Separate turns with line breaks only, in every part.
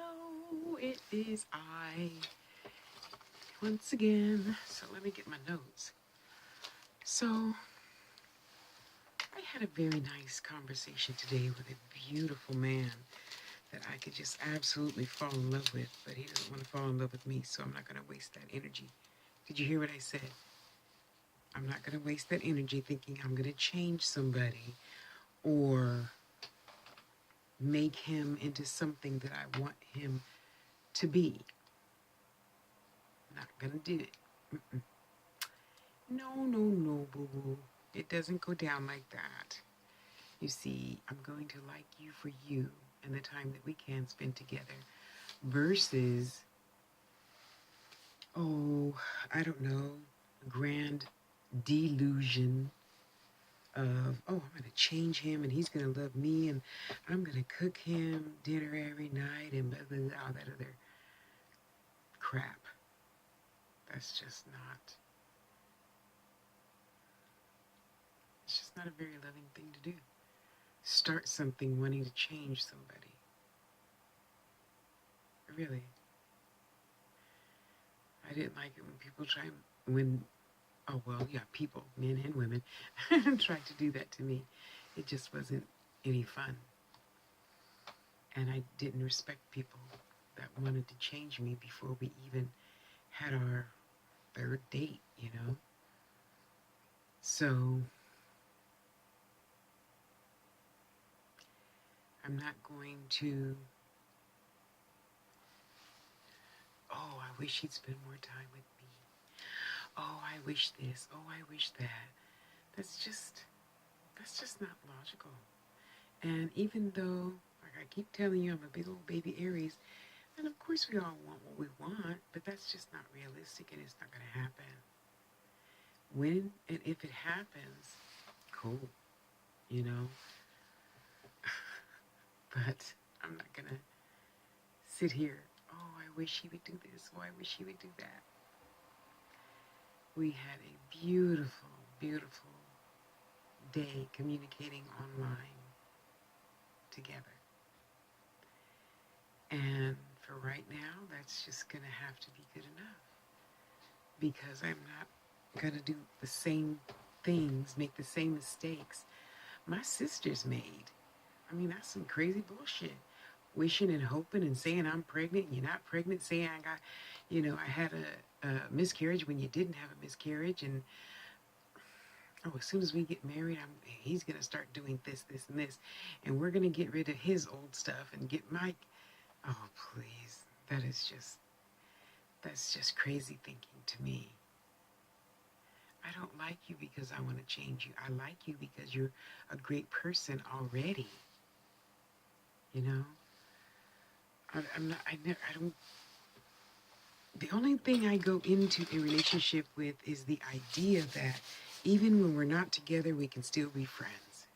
Hello, it is I once again. So let me get my notes. So I had a very nice conversation today with a beautiful man that I could just absolutely fall in love with, but he doesn't want to fall in love with me, so I'm not going to waste that energy. Did you hear what I said? I'm not going to waste that energy thinking I'm going to change somebody or make him into something that I want him to be. Not going to do it. Mm-mm. No, no, no, boo boo. It doesn't go down like that. You see, I'm going to like you for you and the time that we can spend together versus, oh, I don't know, a grand delusion of, oh, I'm going to change him and he's going to love me and I'm going to cook him dinner every night and blah, blah, blah, all that other crap. That's just not, it's just not a very loving thing to do. Start something wanting to change somebody. Really. I didn't like it when people oh well, yeah, people, men and women, tried to do that to me. It just wasn't any fun. And I didn't respect people that wanted to change me before we even had our third date, you know? So I'm not going to, oh, I wish he'd spend more time with me. Oh, I wish this. Oh, I wish that. That's just, that's just not logical. And even though, like I keep telling you, I'm a big old baby Aries, and of course we all want what we want, but that's just not realistic and it's not going to happen. When and if it happens, cool, you know, but I'm not going to sit here, oh, I wish he would do this, oh, I wish he would do that. We had a beautiful, beautiful day communicating online together. And for right now, that's just going to have to be good enough because I'm not going to do the same things, make the same mistakes my sisters made. I mean, that's some crazy bullshit. Wishing and hoping and saying I'm pregnant, you're not pregnant, saying I got, I had a miscarriage when you didn't have a miscarriage. And, oh, as soon as we get married, he's going to start doing this, this, and this. And we're going to get rid of his old stuff and get my, oh, please. That's just crazy thinking to me. I don't like you because I want to change you. I like you because you're a great person already. You know? I'm not, I don't, the only thing I go into a relationship with is the idea that even when we're not together, we can still be friends.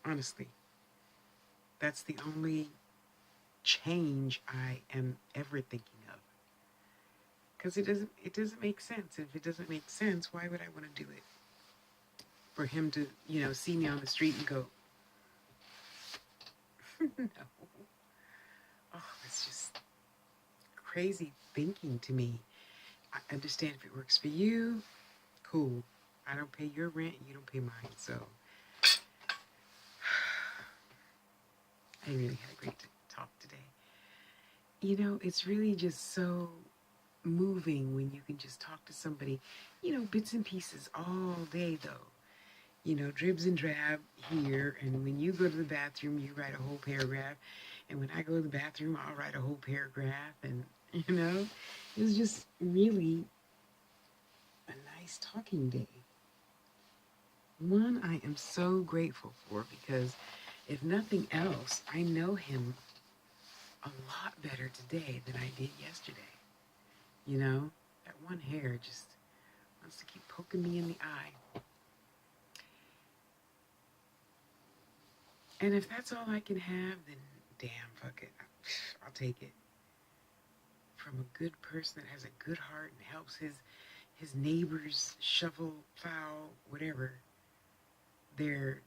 Honestly, that's the only change I am ever thinking of. Because it doesn't make sense. If it doesn't make sense, why would I want to do it? For him to, see me on the street and go, no. Oh, it's just crazy thinking to me. I understand if it works for you, cool. I don't pay your rent, you don't pay mine. So I really had a great talk today. It's really just so moving when you can just talk to somebody, bits and pieces all day though. Dribs and drab here, and when you go to the bathroom, you write a whole paragraph, and when I go to the bathroom, I'll write a whole paragraph, and it was just really a nice talking day. One I am so grateful for because if nothing else, I know him a lot better today than I did yesterday. That one hair just wants to keep poking me in the eye. And if that's all I can have, then damn, fuck it. I'll take it. From a good person that has a good heart and helps his neighbors shovel, plow, whatever, their,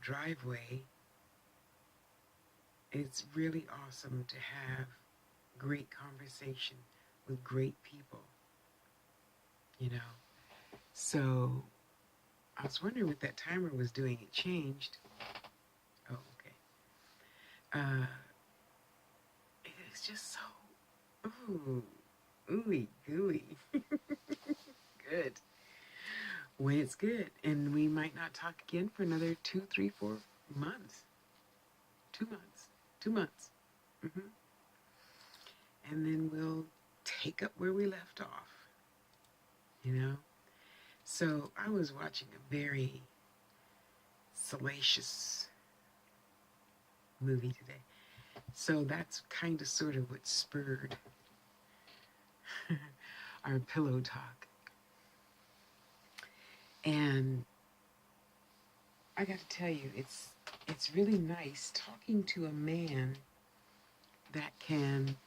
driveway. it's really awesome to have great conversation with great people, you know. So I was wondering what that timer was doing. It changed. Oh, okay. Uh, it's just so, ooey gooey. Good. When it's good. And we might not talk again for another 2, 3, 4 months. 2 months. 2 months. hmm And then we'll take up where we left off, you know? So I was watching a very salacious movie today. So that's kind of sort of what spurred our pillow talk. And I got to tell you, it's really nice talking to a man that can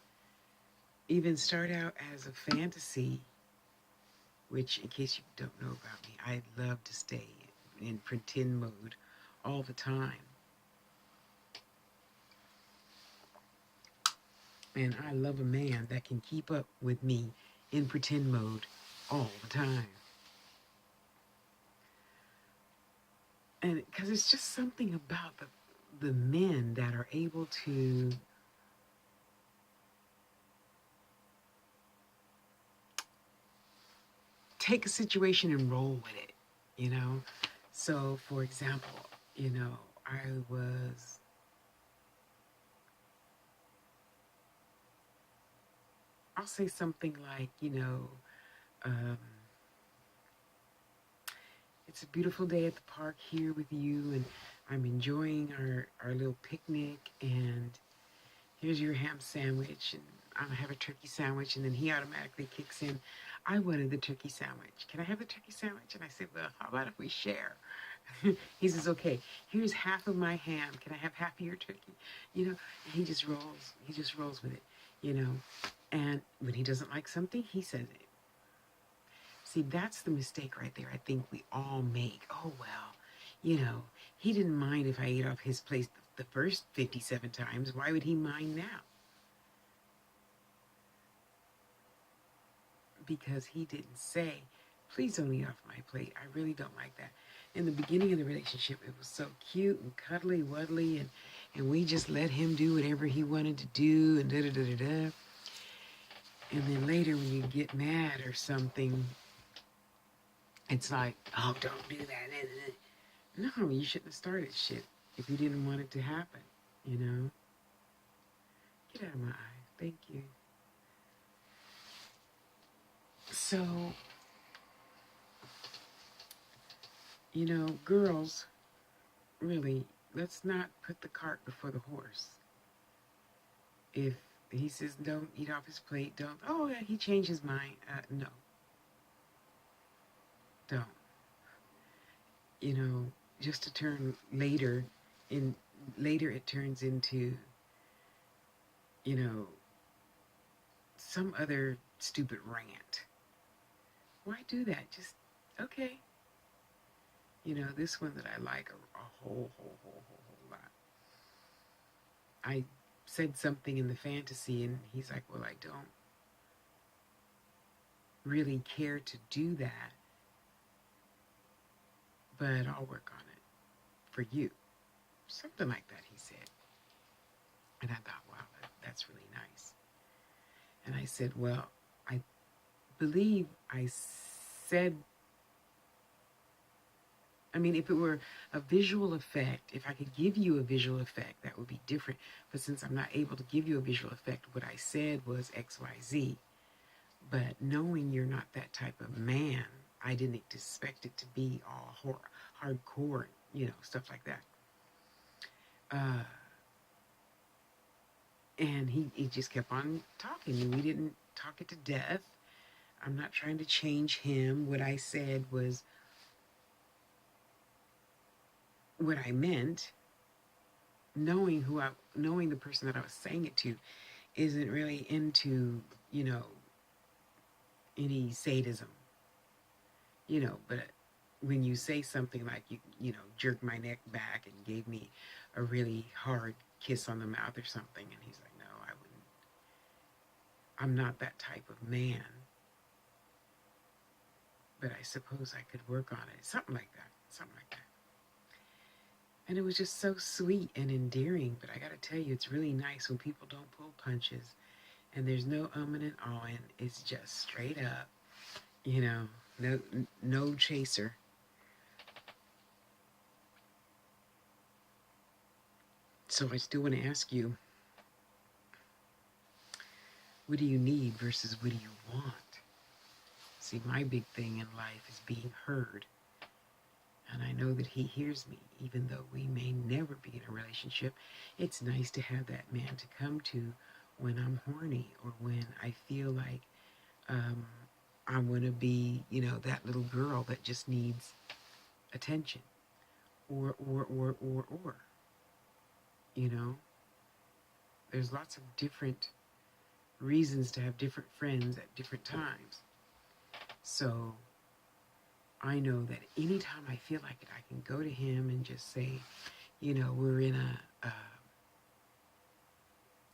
even start out as a fantasy, which, in case you don't know about me, I love to stay in pretend mode all the time. And I love a man that can keep up with me in pretend mode all the time. And because it's just something about the men that are able to take a situation and roll with it, you know? So, for example, you know, I'll say something like, um, it's a beautiful day at the park here with you, and I'm enjoying our little picnic, and here's your ham sandwich, and I'm gonna have a turkey sandwich, and then he automatically kicks in, I wanted the turkey sandwich. Can I have the turkey sandwich? And I said, well, how about if we share? He says, okay, here's half of my ham. Can I have half of your turkey? You know, and he just rolls with it, you know. And when he doesn't like something, he says it. See, that's the mistake right there. I think we all make. Oh, well, you know, he didn't mind if I ate off his plate the first 57 times. Why would he mind now? Because he didn't say, please don't eat off my plate. I really don't like that. In the beginning of the relationship, it was so cute and cuddly, wuddly, and we just let him do whatever he wanted to do, and da-da-da-da-da. And then later when you get mad or something, it's like, oh, don't do that. No, you shouldn't have started shit if you didn't want it to happen, you know? Get out of my eye. Thank you. So, you know, girls, really, let's not put the cart before the horse. If he says don't eat off his plate, don't, oh, yeah, he changed his mind. No, don't. You know, just to turn later it turns into, you know, some other stupid rant. Why do that? Just, okay. You know, this one that I like a whole lot. I said something in the fantasy, and he's like, well, I don't really care to do that, but I'll work on it for you. Something like that, he said. And I thought, wow, that's really nice. And I said, well, I believe I said, I mean, if it were a visual effect, if I could give you a visual effect, that would be different. But since I'm not able to give you a visual effect, what I said was X, Y, Z. But knowing you're not that type of man, I didn't expect it to be all hardcore, you know, stuff like that. And he just kept on talking, and we didn't talk it to death. I'm not trying to change him. What I said was what I meant. Knowing the person that I was saying it to isn't really into, any sadism, but when you say something like you know, jerked my neck back and gave me a really hard kiss on the mouth or something, and he's like, no, I wouldn't. I'm not that type of man, but I suppose I could work on it. Something like that. Something like that. And it was just so sweet and endearing. But I got to tell you, it's really nice when people don't pull punches and there's no and ahhing. It's just straight up, you know, no chaser. So I still want to ask you, what do you need versus what do you want? See, my big thing in life is being heard. And I know that he hears me, even though we may never be in a relationship. It's nice to have that man to come to when I'm horny or when I feel like um, I want to be, you know, that little girl that just needs attention. Or. You know, there's lots of different reasons to have different friends at different times. So I know that anytime I feel like it, I can go to him and just say, you know, we're in a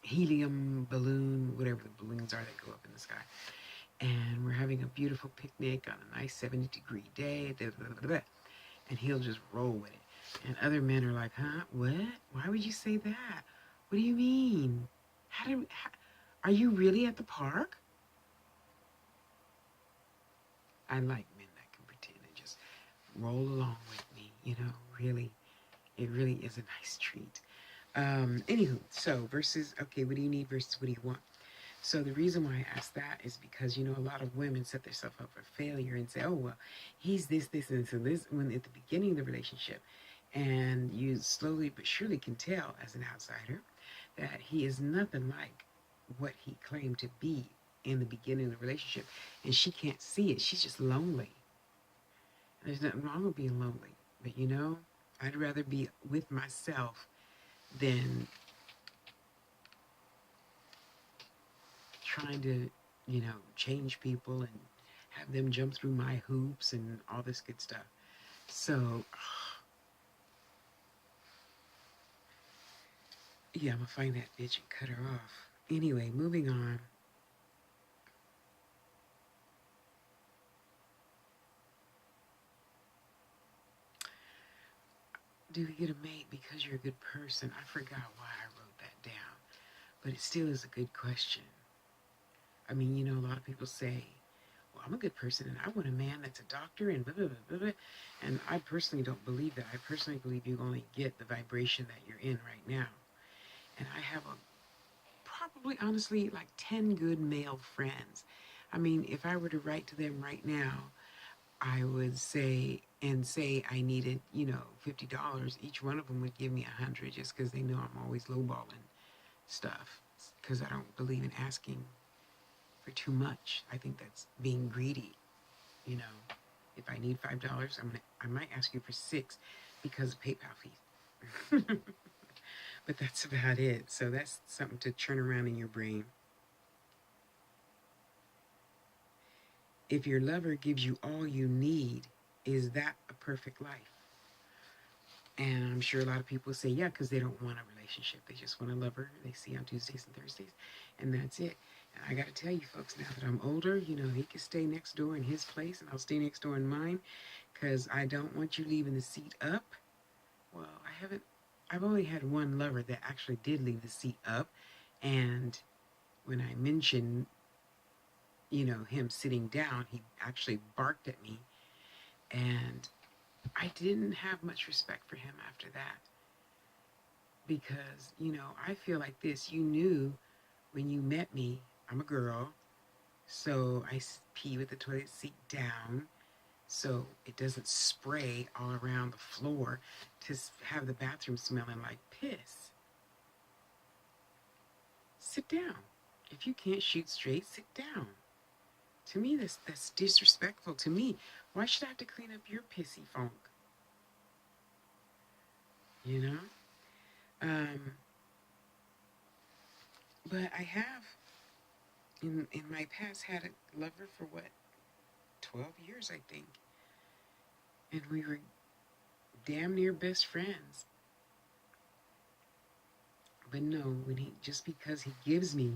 helium balloon, whatever the balloons are that go up in the sky, and we're having a beautiful picnic on a nice 70-degree day, blah, blah, blah, blah, and he'll just roll with it. And other men are like, huh? What? Why would you say that? What do you mean? Are you really at the park? I like men that can pretend and just roll along with me, you know, really. It really is a nice treat. Anywho, so versus, okay, what do you need versus what do you want? So the reason why I ask that is because, you know, a lot of women set themselves up for failure and say, oh, well, he's this, and so this, when at the beginning of the relationship, and you slowly but surely can tell as an outsider that he is nothing like what he claimed to be in the beginning of the relationship. And she can't see it. She's just lonely. There's nothing wrong with being lonely. But, you know, I'd rather be with myself than trying to, you know, change people and have them jump through my hoops and all this good stuff. So, yeah, I'm gonna find that bitch and cut her off. Anyway, moving on. Do you get a mate because you're a good person? I forgot why I wrote that down, but it still is a good question. I mean, you know, a lot of people say, well, I'm a good person and I want a man that's a doctor and blah, blah, blah, blah, blah. And I personally don't believe that. I personally believe you only get the vibration that you're in right now. And I have probably, honestly, like 10 good male friends. I mean, if I were to write to them right now, I would say I needed, you know, $50. Each one of them would give me 100 just because they know I'm always lowballing stuff because I don't believe in asking for too much. I think that's being greedy, you know. If I need $5, I might ask you for 6 because of PayPal fees. But that's about it. So that's something to churn around in your brain. If your lover gives you all you need, is that a perfect life? And I'm sure a lot of people say, yeah, because they don't want a relationship. They just want a lover they see on Tuesdays and Thursdays, and that's it. And I got to tell you, folks, now that I'm older, you know, he can stay next door in his place, and I'll stay next door in mine, because I don't want you leaving the seat up. Well, I've only had one lover that actually did leave the seat up, and when I mentioned, you know, him sitting down, he actually barked at me, and I didn't have much respect for him after that. Because, you know, I feel like this. You knew when you met me, I'm a girl, so I pee with the toilet seat down so it doesn't spray all around the floor to have the bathroom smelling like piss. Sit down. If you can't shoot straight, sit down. To me, that's disrespectful to me. Why should I have to clean up your pissy funk? You know? Um, but I have in my past had a lover for what, 12 years, I think. And we were damn near best friends. But no, just because he gives me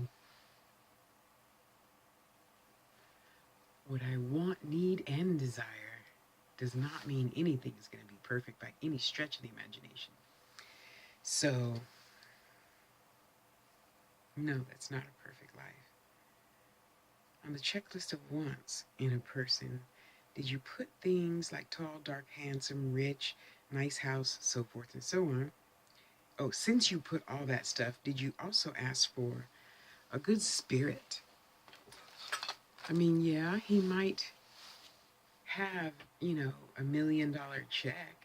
what I want, need, and desire does not mean anything is going to be perfect by any stretch of the imagination. So, no, that's not a perfect life. On the checklist of wants in a person, did you put things like tall, dark, handsome, rich, nice house, so forth and so on? Oh, since you put all that stuff, did you also ask for a good spirit? I mean, yeah, he might have, $1 million check,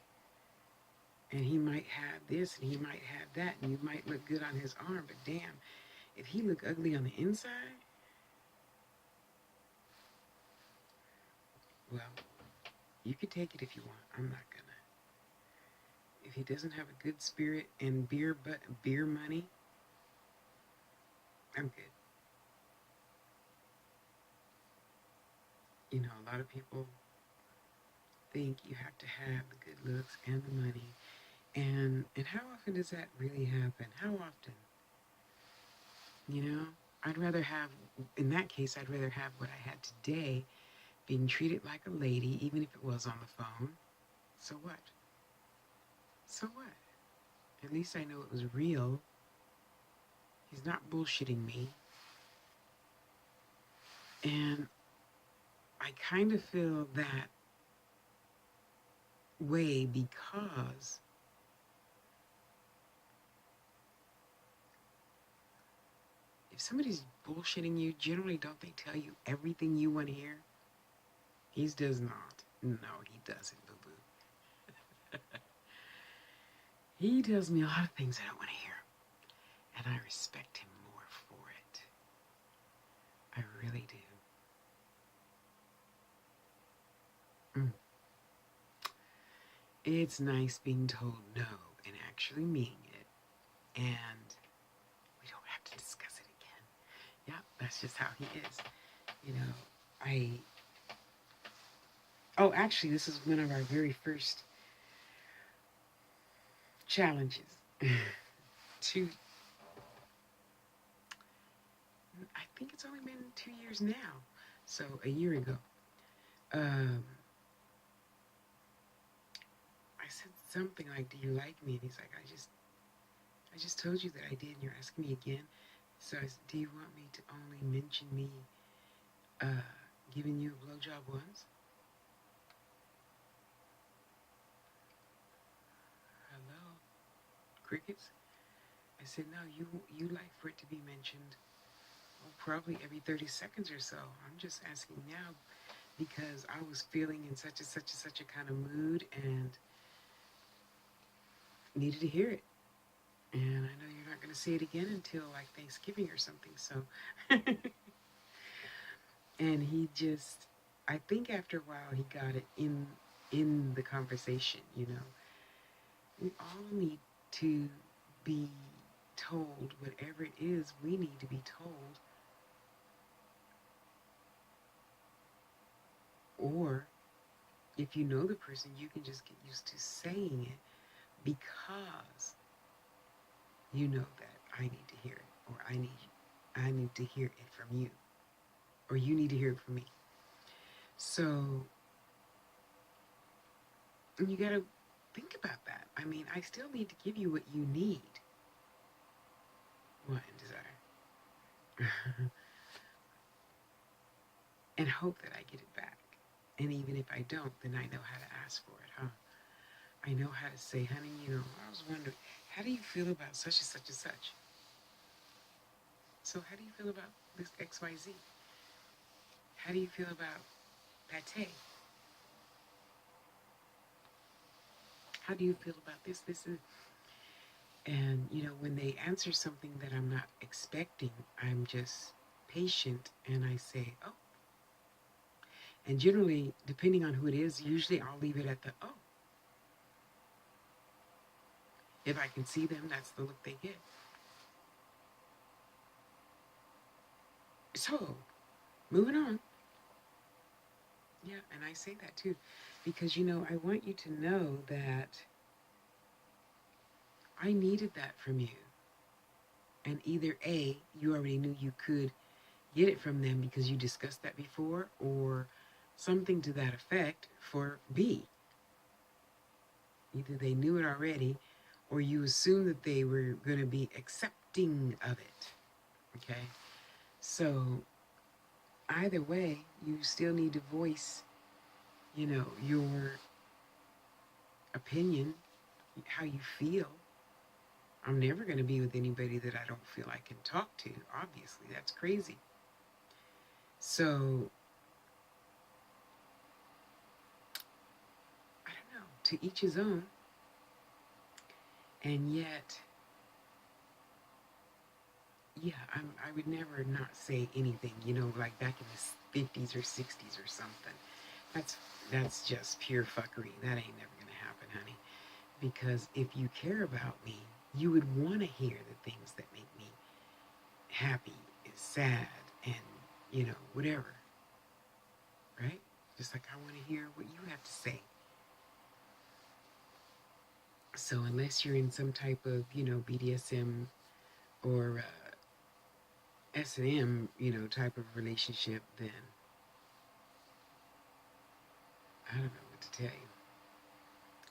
and he might have this and he might have that, and you might look good on his arm, but damn, if he look ugly on the inside, well, you can take it if you want. I'm not gonna. If he doesn't have a good spirit and beer money, I'm good. A lot of people think you have to have the good looks and the money. And how often does that really happen? How often? You know, I'd rather have, in that case, I'd rather have what I had today, being treated like a lady, even if it was on the phone. So what? So what? At least I know it was real. He's not bullshitting me. And I kind of feel that way because if somebody's bullshitting you, generally don't they tell you everything you want to hear? He does not. No, he doesn't, boo-boo. He tells me a lot of things I don't want to hear. And I respect him more for it. I really do. It's nice being told no and actually meaning it. And we don't have to discuss it again. Yeah, that's just how he is. You know, I. Oh, actually, this is one of our very first challenges. to, I think it's only been 2 years now. So a year ago. Um, I said something like, "Do you like me?" And he's like, I just told you that I did, and you're asking me again." So I said, "Do you want me to only mention me uh, giving you a blowjob once?" Hello, crickets. I said, "No, you like for it to be mentioned, well, probably every 30 seconds or so. I'm just asking now because I was feeling in such and such and such a kind of mood and needed to hear it. And I know you're not going to see it again until like Thanksgiving or something." So, and he just, I think after a while he got it in the conversation. We all need to be told whatever it is we need to be told, or if you know the person, you can just get used to saying it because you know that I need to hear it, or I need to hear it from you, or you need to hear it from me. So you got to think about that. I mean, I still need to give you what you need, what and desire, and hope that I get it back. And even if I don't, then I know how to ask for it, huh? I know how to say, "Honey, I was wondering, how do you feel about such and such and such? So how do you feel about this XYZ? How do you feel about pate? How do you feel about this and..." And, when they answer something that I'm not expecting, I'm just patient and I say, "Oh." And generally, depending on who it is, usually I'll leave it at the "oh." If I can see them, that's the look they get. So, moving on. Yeah, and I say that too, because I want you to know that I needed that from you. And either A, you already knew you could get it from them because you discussed that before, or something to that effect for B. Either they knew it already, or you assumed that they were going to be accepting of it. Okay? So, either way, you still need to voice, your opinion, how you feel. I'm never going to be with anybody that I don't feel I can talk to. Obviously, that's crazy. So, I don't know, to each his own. And yet, yeah, I would never not say anything, like back in the 50s or 60s or something. That's that's just pure fuckery. That ain't never gonna happen, honey. Because if you care about me, you would want to hear the things that make me happy, sad, and whatever, right? Just like I want to hear what you have to say. So unless you're in some type of BDSM or S&M type of relationship, then I don't know what to tell you.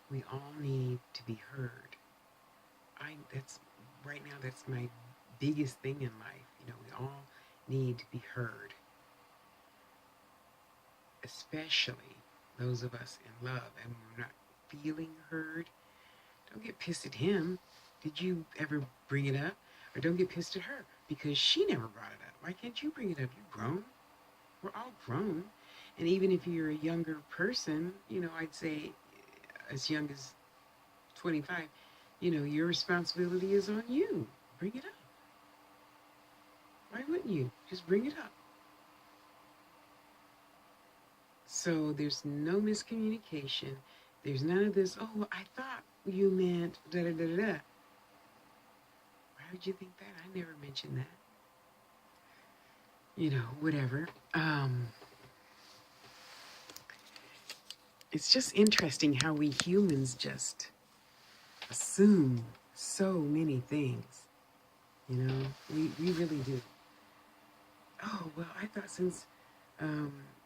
We all need to be heard. That's right now, that's my biggest thing in life. We all need to be heard, especially those of us in love. And when we're not feeling heard, don't get pissed at him. Did you ever bring it up? Or don't get pissed at her because she never brought it up. Why can't you bring it up? You're grown. We're all grown. And even if you're a younger person, I'd say as young as 25, your responsibility is on you. Bring it up. Why wouldn't you? Just bring it up. So there's no miscommunication. There's none of this, oh, I thought you meant da da da da da. Why would you think that? I never mentioned that. Whatever. It's just interesting how we humans just assume so many things. We really do. Oh, well, I thought since,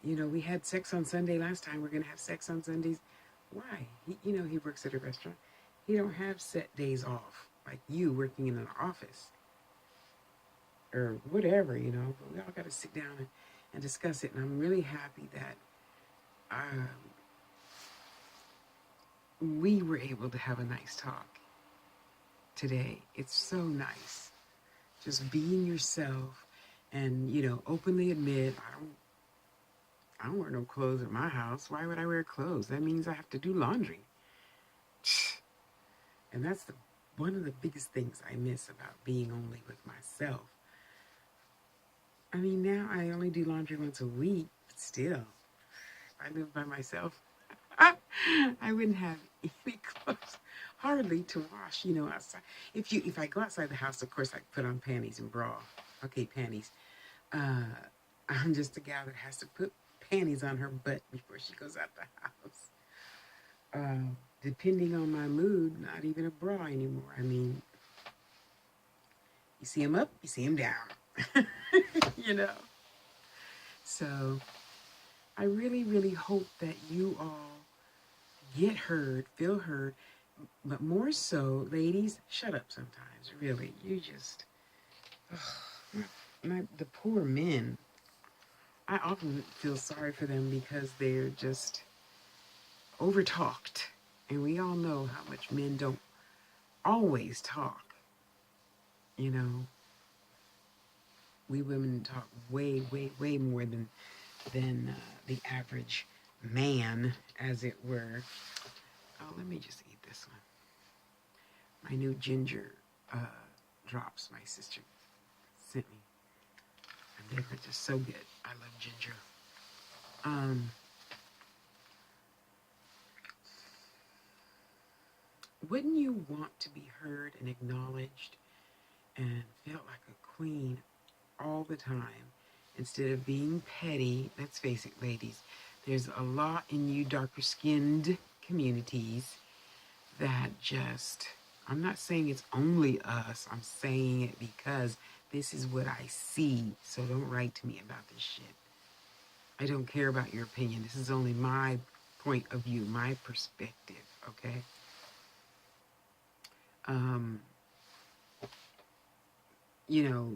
we had sex on Sunday last time, we're going to have sex on Sundays. Why? He works at a restaurant. He don't have set days off like you working in an office or whatever, But we all got to sit down and discuss it. And I'm really happy that we were able to have a nice talk today. It's so nice. Just being yourself and, openly admit, I don't wear no clothes at my house. Why would I wear clothes? That means I have to do laundry. And that's one of the biggest things I miss about being only with myself. I mean, now I only do laundry once a week, but still, if I lived by myself, I wouldn't have any clothes hardly to wash, outside. If I go outside the house, of course I put on panties and bra. Okay, panties. Uh, I'm just a gal that has to put panties on her butt before she goes out the house. Depending on my mood, not even a bra anymore. I mean, you see him up, you see him down. you know. So I really, really hope that you all get heard, feel heard, but more so, ladies, shut up sometimes. Really, you just, the poor men. I often feel sorry for them because they're just overtalked, and we all know how much men don't always talk. We women talk way, way, way more than the average man, as it were. Oh, let me just eat this one. My new ginger drops my sister sent me. And they're just so good. I love ginger. Wouldn't you want to be heard and acknowledged and felt like a queen all the time instead of being petty? Let's face it, ladies. There's a lot in you darker skinned communities that just, I'm not saying it's only us. I'm saying it because this is what I see. So don't write to me about this shit. I don't care about your opinion. This is only my point of view, my perspective, okay? Um, you know,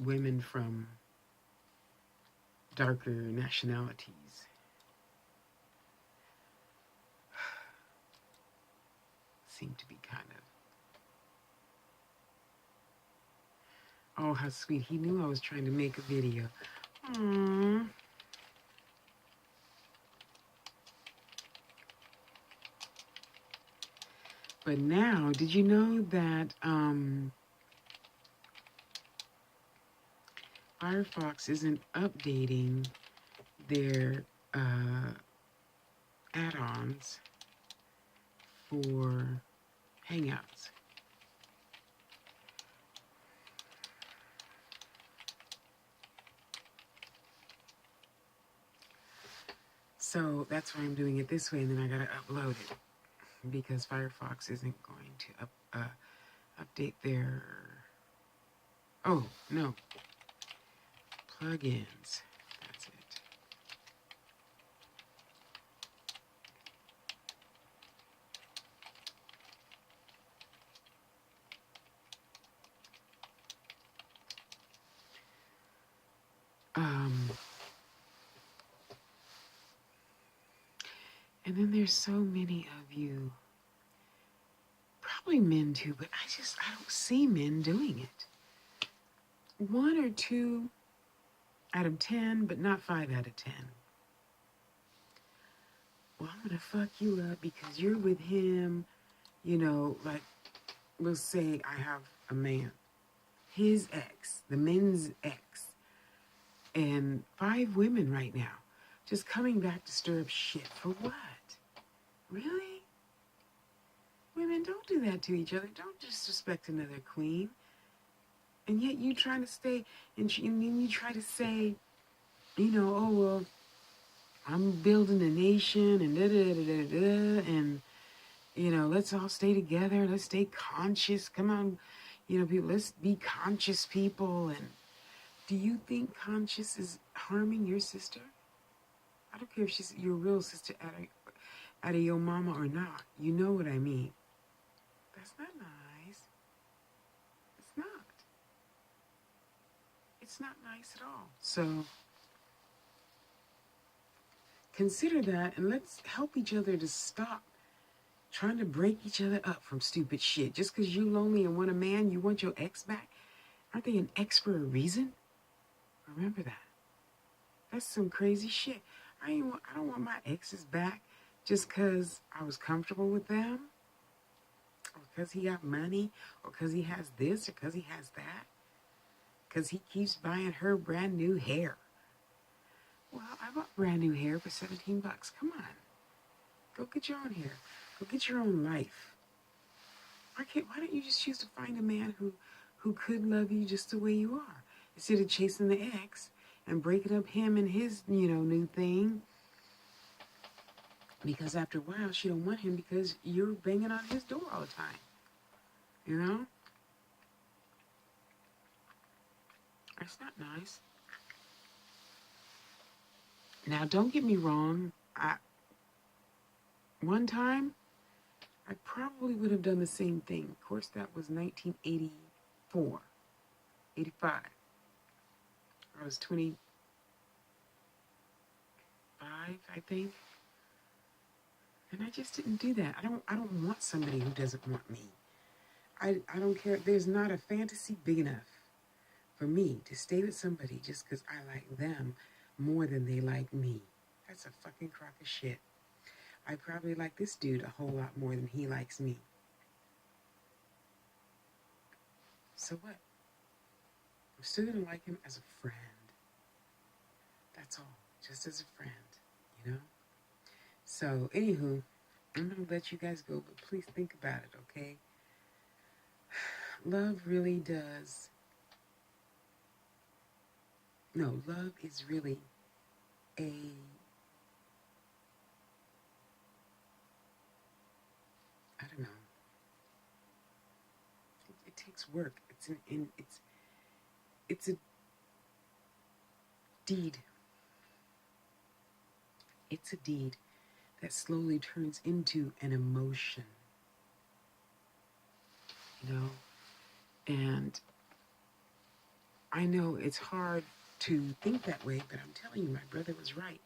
women from darker nationalities seem to be kind of, oh, how sweet. He knew I was trying to make a video. Aww. But now, did you know that Firefox isn't updating their add-ons for Hangouts? So that's why I'm doing it this way, and then I gotta upload it because Firefox isn't going to update their, oh no, plugins. That's it. And then there's so many of you, probably men too, but I don't see men doing it. 1 or 2 out of 10, but not 5 out of 10. Well, I'm gonna fuck you up because you're with him, you know, like, we'll say I have a man, his ex, the men's ex, and 5 women right now, just coming back to stir up shit for what? Really? Women, don't do that to each other. Don't disrespect another queen. And yet you trying to stay, and then you try to say, you know, oh, well, I'm building a nation, and da-da-da-da-da, and, you know, let's all stay together. Let's stay conscious. Come on, you know, people, let's be conscious people. And do you think conscious is harming your sister? I don't care if she's your real sister out of your mama or not. You know what I mean. That's not nice. It's not. It's not nice at all. So consider that, and let's help each other to stop trying to break each other up from stupid shit. Just because you're lonely and want a man, you want your ex back? Aren't they an ex for a reason? Remember that. That's some crazy shit. I don't want my exes back just because I was comfortable with them, or because he got money, or because he has this, or because he has that, because he keeps buying her brand new hair. Well, I bought brand new hair for $17. Come on. Go get your own hair. Go get your own life. Why don't you just choose to find a man who could love you just the way you are, instead of chasing the ex and breaking up him and his, you know, new thing? Because after a while, she don't want him because you're banging on his door all the time. You know? That's not nice. Now, don't get me wrong. One time, I probably would have done the same thing. Of course, that was 1984, 85. I was 25, I think. And I just didn't do that. I don't want somebody who doesn't want me. I don't care. There's not a fantasy big enough for me to stay with somebody just because I like them more than they like me. That's a fucking crock of shit. I probably like this dude a whole lot more than he likes me. So what? I'm still gonna like him as a friend. That's all. Just as a friend, you know? So, anywho, I'm gonna let you guys go, but please think about it, okay? Love really does. No, love is really a I don't know. It takes work. It's a deed. It's a deed that slowly turns into an emotion, you know? And I know it's hard to think that way, but I'm telling you, my brother was right.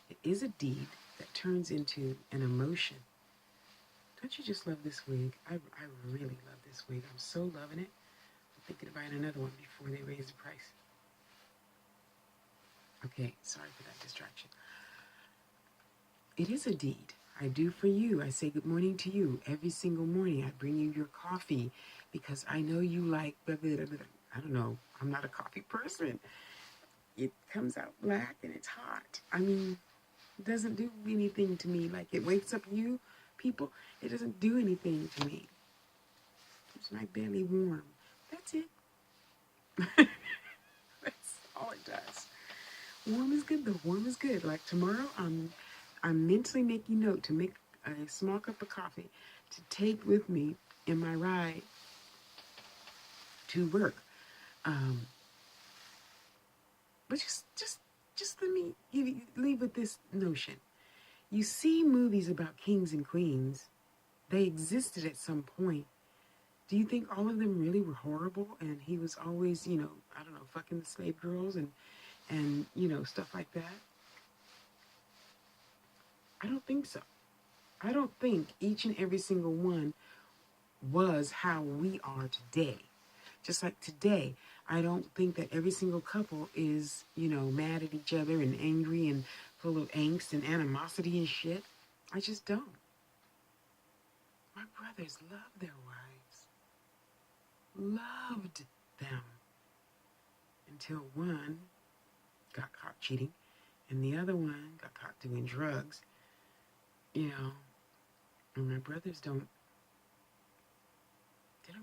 It is a deed that turns into an emotion. Don't you just love this wig? I really love this wig. I'm so loving it. I'm thinking of buying another one before they raise the price. Okay, sorry for that distraction. It is a deed. I do for you. I say good morning to you every single morning. I bring you your coffee because I know you like blah, blah, blah, blah. I don't know. I'm not a coffee person. It comes out black and it's hot. I mean, it doesn't do anything to me. Like it wakes up you people. It doesn't do anything to me. Keeps my belly warm. That's it. That's all it does. Warm is good though. Warm is good. Like tomorrow, I'm mentally making note to make a small cup of coffee to take with me in my ride to work. Um, but just let me leave with this notion. You see movies about kings and queens. They existed at some point. Do you think all of them really were horrible? And he was always, I don't know, fucking the slave girls and stuff like that? I don't think so. I don't think each and every single one was how we are today. Just like today, I don't think that every single couple is, mad at each other and angry and full of angst and animosity and shit. I just don't. My brothers loved their wives. Loved them. Until one got caught cheating and the other one got caught doing drugs. And my brothers they don't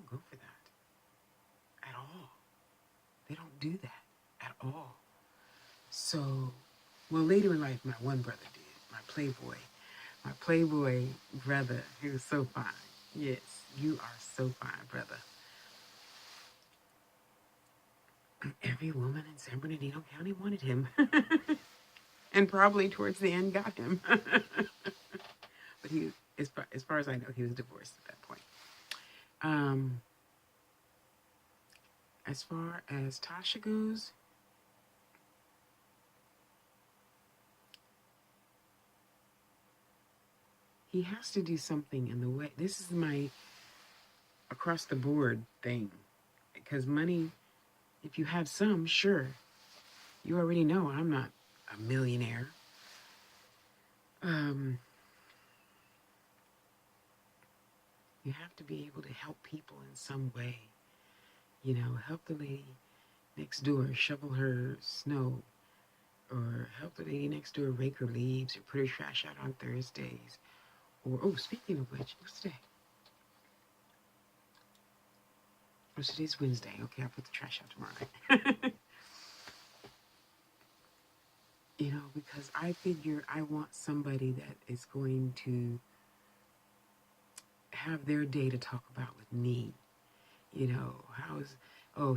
go for that at all. They don't do that at all. So, well, later in life, my one brother did. My playboy brother. He was so fine. Yes, you are so fine, brother. Every woman in San Bernardino County wanted him. And probably towards the end got him. But he, as far as I know, he was divorced at that point. As far as Tasha goes, he has to do something in the way. This is my across the board thing. Because money, if you have some, sure. You already know I'm not a millionaire. You have to be able to help people in some way. Help the lady next door shovel her snow, or help the lady next door rake her leaves, or put her trash out on Thursdays. Or, oh, speaking of which, what's today? Oh, today's Wednesday. Okay, I'll put the trash out tomorrow. Because I figure I want somebody that is going to have their day to talk about with me.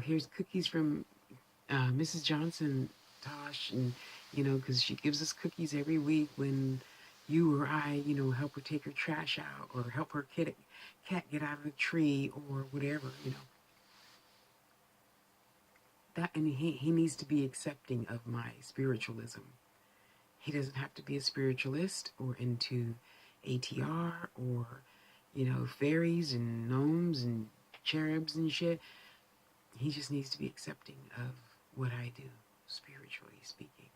Here's cookies from Mrs. Johnson, Tosh, and, because she gives us cookies every week when you or I, help her take her trash out or help her cat get out of the tree or whatever, That, and he needs to be accepting of my spiritualism. He doesn't have to be a spiritualist or into ATR or, fairies and gnomes and cherubs and shit. He just needs to be accepting of what I do, spiritually speaking.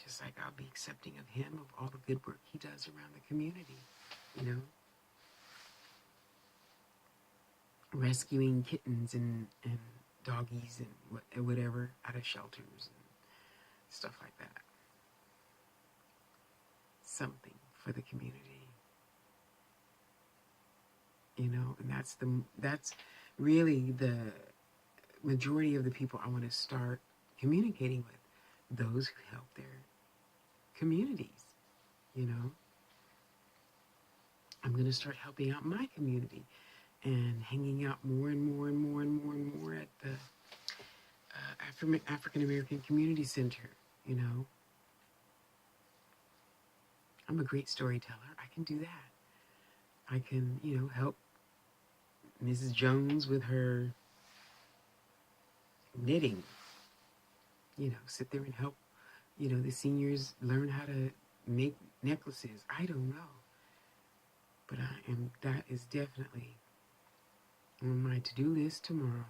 Just like I'll be accepting of him, of all the good work he does around the community, Rescuing kittens and doggies and whatever out of shelters and stuff like that. Something for the community. And that's really the majority of the people I want to start communicating with, those who help their communities, I'm going to start helping out my community and hanging out more and more and more and more and more at the African American Community Center. You know, I'm a great storyteller. I can do that. I can, help Mrs. Jones with her knitting. Sit there and help, the seniors learn how to make necklaces. I don't know. But that is definitely on my to-do list tomorrow.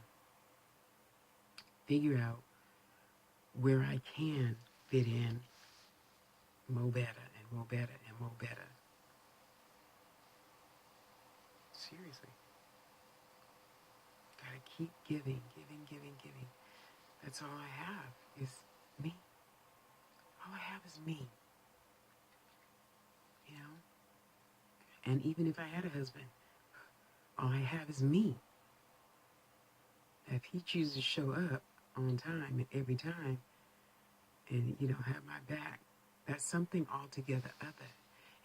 Figure out where I can fit in more better and more better and more better. Seriously. Gotta keep giving, giving, giving, giving. That's all I have is me. All I have is me. And even if I had a husband, all I have is me. If he chooses to show up on time and every time and, have my back, that's something altogether other.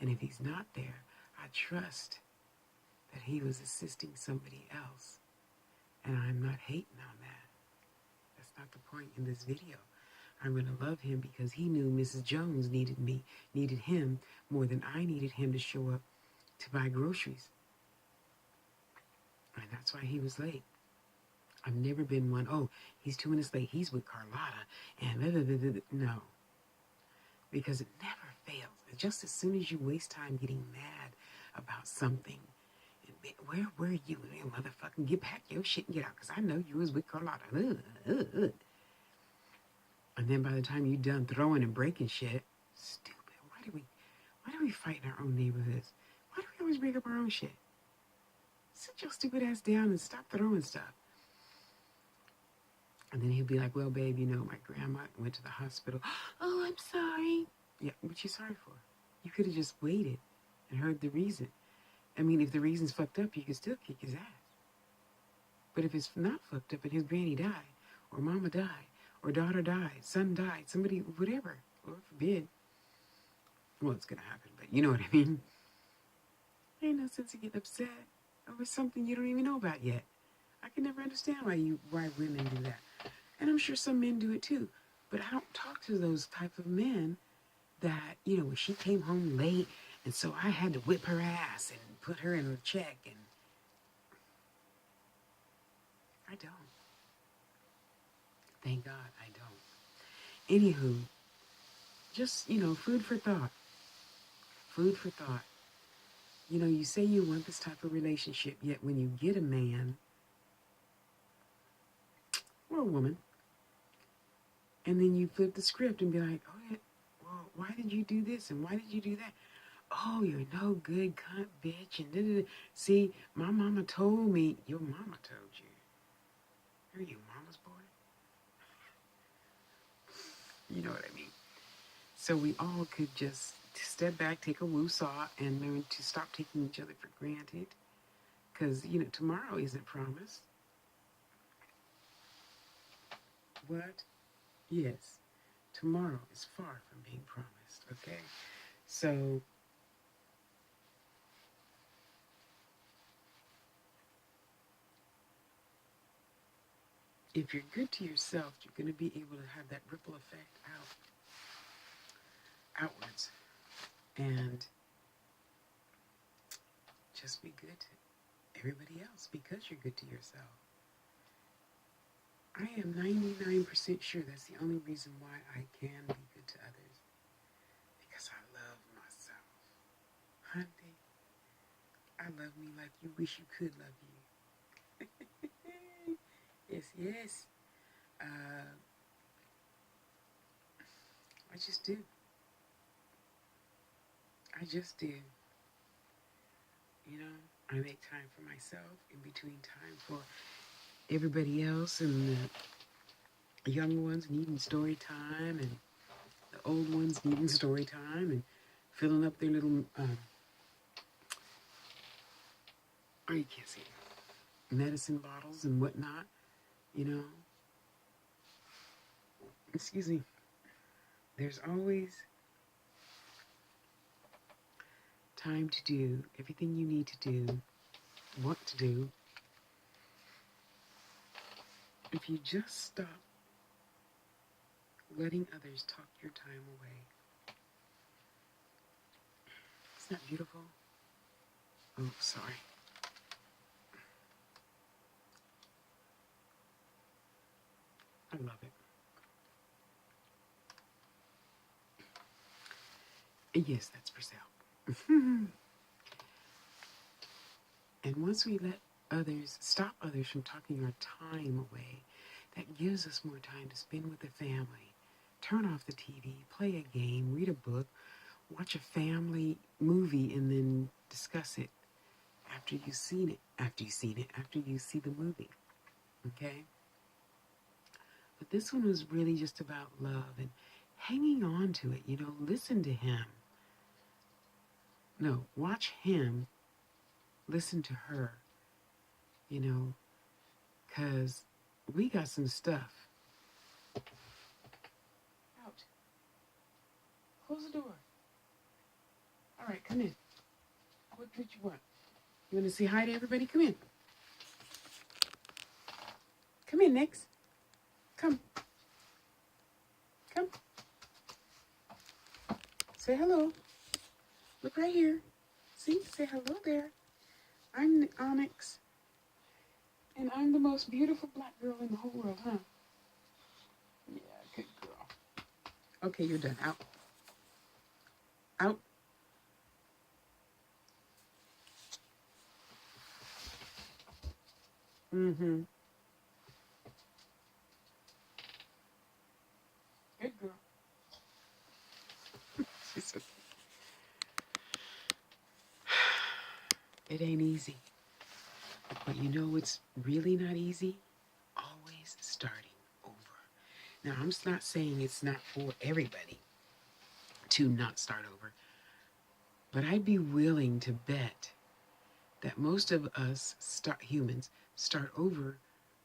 And if he's not there, I trust that he was assisting somebody else. And I'm not hating on that. That's not the point in this video. I'm going to love him because he knew Mrs. Jones needed him more than I needed him to show up to buy groceries. And that's why he was late. I've never been one, oh, he's 2 minutes late, he's with Carlotta, and blah, blah, blah, blah. No. Because it never fails. Just as soon as you waste time getting mad about something, where were you, motherfucking get pack your shit and get out, because I know you was with Carlotta. And then by the time you're done throwing and breaking shit, stupid. Why do we fight in our own neighborhoods? Why do we always break up our own shit? Sit your stupid ass down and stop throwing stuff. And then he'll be like, well, babe, my grandma went to the hospital. Oh, I'm sorry. Yeah, what you sorry for? You could have just waited and heard the reason. I mean, if the reason's fucked up, you can still kick his ass. But if it's not fucked up and his granny died, or mama died, or daughter died, son died, somebody, whatever, Lord forbid. Well, it's going to happen, but you know what I mean. Ain't no sense in getting upset over something you don't even know about yet. I can never understand why women do that. And I'm sure some men do it too. But I don't talk to those type of men that, when she came home late and so I had to whip her ass and put her in a check, and I don't. Thank God I don't. Anywho, just, food for thought. Food for thought. You say you want this type of relationship, yet when you get a man or a woman, and then you flip the script and be like, oh, yeah, well, why did you do this and why did you do that? Oh, you're no good, cunt, bitch. And da-da-da. See, my mama told me. Your mama told you. You're your mama's boy. You know what I mean? So we all could just step back, take a woo-saw, and learn to stop taking each other for granted. Because, tomorrow isn't promised. What? Yes. Tomorrow is far from being promised, okay? So if you're good to yourself, you're going to be able to have that ripple effect outwards. And just be good to everybody else because you're good to yourself. I am 99% sure that's the only reason why I can be good to others. Because I love myself. Honey, I love me like you wish you could love you. Yes, yes. I just do. I just do. I make time for myself in between time for everybody else, and the young ones needing story time, and the old ones needing story time, and filling up their little, oh, you can't see it, medicine bottles and whatnot, Excuse me. There's always time to do everything you need to do, want to do, if you just stop letting others talk your time away. Isn't that beautiful? Oh, sorry. I love it. And yes, that's for sale. And once we let stop others from talking our time away, that gives us more time to spend with the family. Turn off the TV, play a game, read a book, watch a family movie, and then discuss it after you've seen it. After you see the movie. Okay? But this one was really just about love and hanging on to it. Listen to him. No, watch him. Listen to her. Because we got some stuff. Out. Close the door. All right, come in. What you want? You want to say hi to everybody? Come in. Come in, Nix. Come. Come. Say hello. Look right here. See? Say hello there. I'm Onyx. And I'm the most beautiful black girl in the whole world, huh? Yeah, good girl. Okay, you're done. Out. Out. Mm-hmm. Good girl. She's so... It ain't easy. But you know what's really not easy? Always starting over. Now, I'm not saying it's not for everybody to not start over. But I'd be willing to bet that most of us humans start over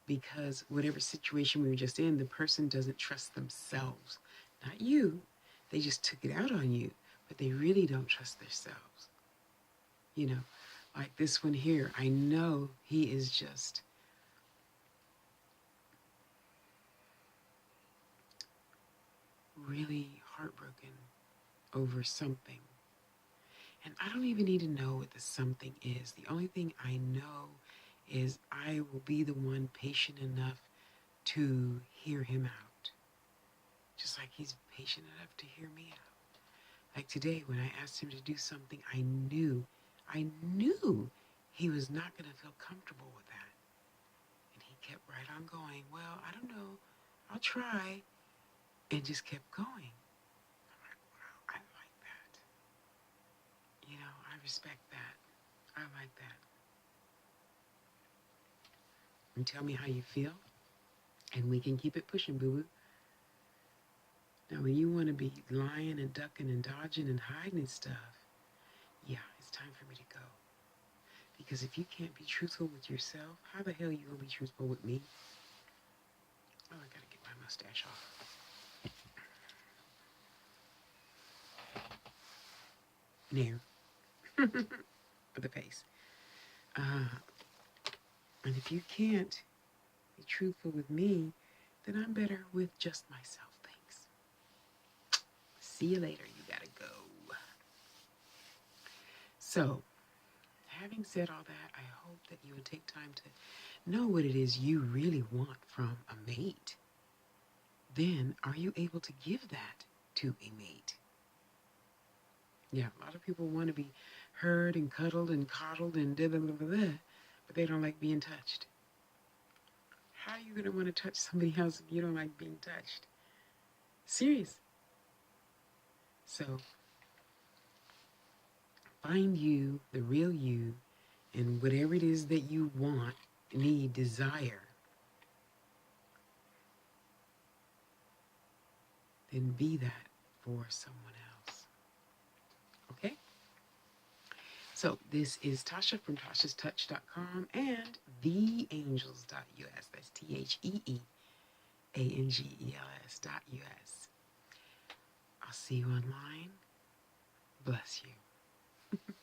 because whatever situation we were just in, the person doesn't trust themselves. Not you. They just took it out on you, but they really don't trust themselves. Like this one here, I know he is just really heartbroken over something. And I don't even need to know what the something is. The only thing I know is I will be the one patient enough to hear him out. Just like he's patient enough to hear me out. Like today when I asked him to do something, I knew he was not going to feel comfortable with that. And he kept right on going, well, I don't know, I'll try. And just kept going. I'm like, wow, I like that. I respect that. I like that. And tell me how you feel. And we can keep it pushing, boo-boo. Now, when you want to be lying and ducking and dodging and hiding and stuff, yeah, it's time for me to go. Because if you can't be truthful with yourself, how the hell are you going to be truthful with me? Oh, I got to get my mustache off. Nair. For the face. And if you can't be truthful with me, then I'm better with just myself. Thanks. See you later. You got to go. So, having said all that, I hope that you would take time to know what it is you really want from a mate. Then, are you able to give that to a mate? Yeah, a lot of people want to be heard and cuddled and coddled and blah, blah, blah, blah, but they don't like being touched. How are you going to want to touch somebody else if you don't like being touched? Serious. So, find you, the real you, and whatever it is that you want, need, desire. Then be that for someone else. Okay? So this is Tasha from Tasha'sTouch.com and theangels.us. That's TheAngels.us. I'll see you online. Bless you.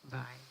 Bye.